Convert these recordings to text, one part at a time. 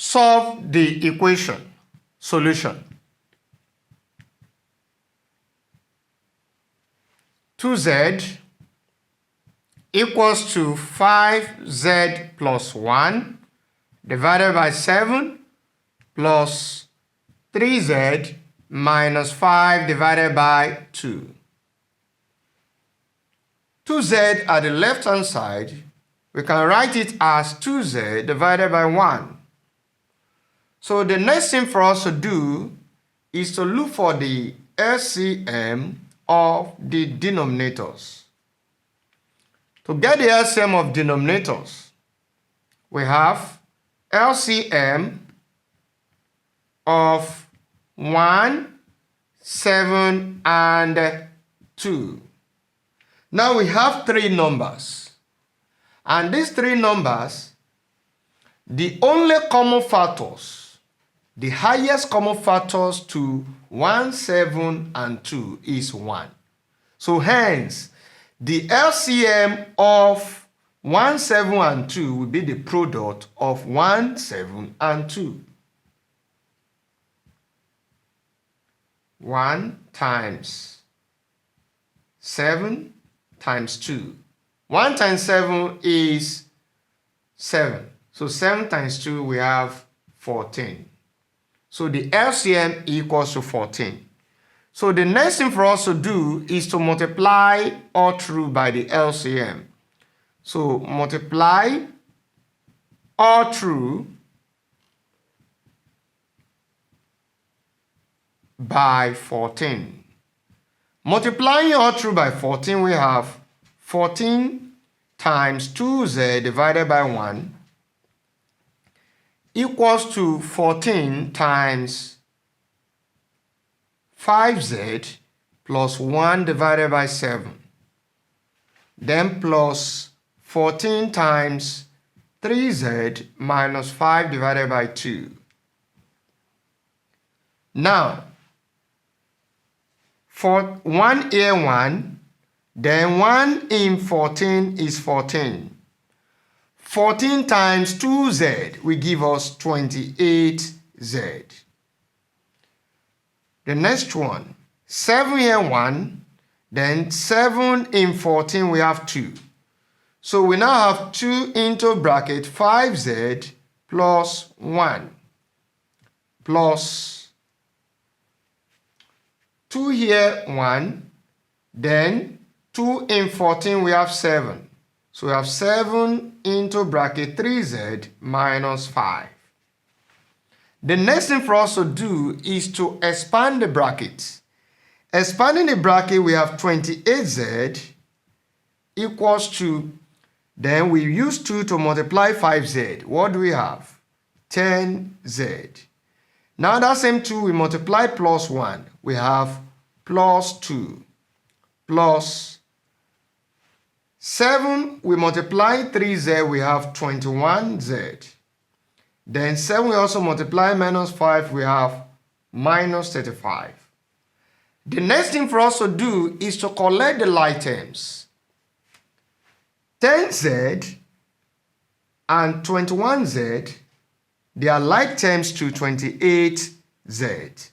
Solve the equation. Solution. 2z equals to 5z plus 1 divided by 7 plus 3z minus 5 divided by 2. 2z at the left hand side, we can write it as 2z divided by 1. So the next thing for us to do is to look for the LCM of the denominators. To get the LCM of denominators, we have LCM of 1, 7, and 2. Now we have three numbers. And these three numbers, the only common factors, the highest common factors to 1, 7, and 2 is 1. So hence, the LCM of 1, 7, and 2 will be the product of 1, 7, and 2. 1 times 7 times 2. 1 times 7 is 7. So 7 times 2, we have 14. So the LCM equals to 14. So the next thing for us to do is to multiply all through by the LCM. So multiply all through by 14. Multiplying all through by 14, we have 14 times 2z divided by 1 equals to 14 times 5z plus 1 divided by 7. Then plus 14 times 3z minus 5 divided by 2. Now, for 1 here 1, then 1 in 14 is 14. 14 times 2z will give us 28z. The next one, 7 here 1, then 7 in 14 we have 2. So we now have 2 into bracket 5z plus 1 plus 2 here 1, then 2 in 14 we have 7. So we have 7 into bracket 3z minus 5. The next thing for us to do is to expand the bracket. Expanding the bracket, we have 28z equals to, then we use 2 to multiply 5z. What do we have? 10z. Now that same 2 we multiply plus 1. We have plus 2 plus 7 we multiply 3z, we have 21z. Then 7 we also multiply minus 5, we have minus 35. The next thing for us to do is to collect the like terms. 10z and 21z, they are like terms to 28z.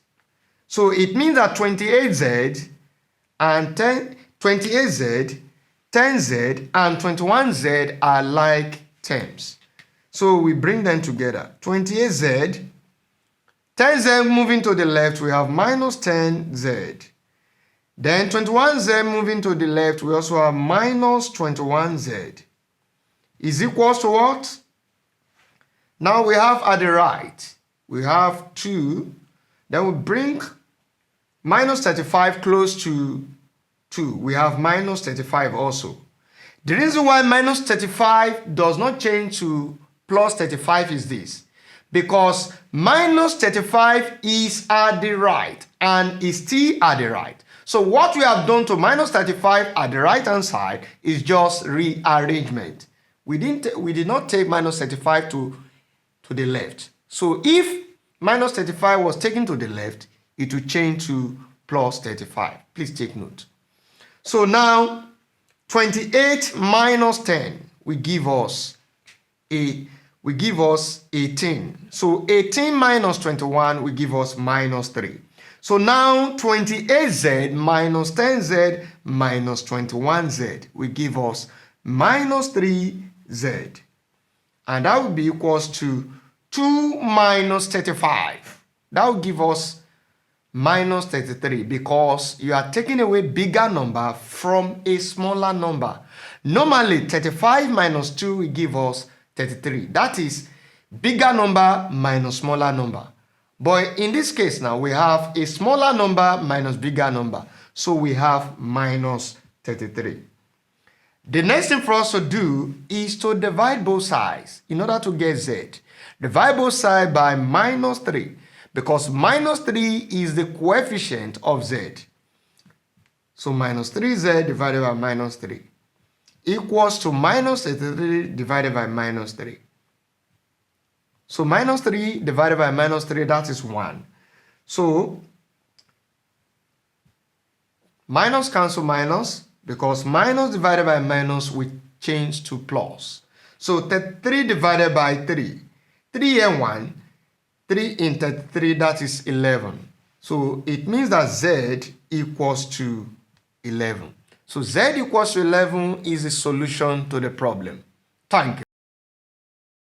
So it means that 28z and 28z, 10z and 21z are like terms. So we bring them together. 28z, 10z moving to the left, we have minus 10z. Then 21z moving to the left, we also have minus 21z. Is equals to what? Now we have at the right, we have 2. Then we bring minus 35 close to 2. We have minus 35 also. The reason why minus 35 does not change to plus 35 is this. Because minus 35 is at the right and is still at the right. So what we have done to minus 35 at the right hand side is just rearrangement. We did not take minus 35 to the left. So if minus 35 was taken to the left, it will change to plus 35. Please take note. So now 28 minus 10 will give us a will give us 18. So 18 minus 21 will give us minus 3. So now 28z minus 10z minus 21z will give us minus 3z. And that will be equals to 2 minus 35. That will give us minus 33 because you are taking away bigger number from a smaller number. Normally, 35 minus 2 will give us 33. That is bigger number minus smaller number. But in this case now, we have a smaller number minus bigger number. So we have minus 33. The next thing for us to do is to divide both sides in order to get z. Divide both sides by minus 3 because minus 3 is the coefficient of z. So minus 3z divided by minus 3 equals to minus 33 divided by minus 3. So minus 3 divided by minus 3, that is 1. So minus cancel minus because minus divided by minus will change to plus. So 33 divided by 3. 3 and 1. 3 in 33, that is 11. So it means that z equals to 11. So z equals to 11 is the solution to the problem. Thank you.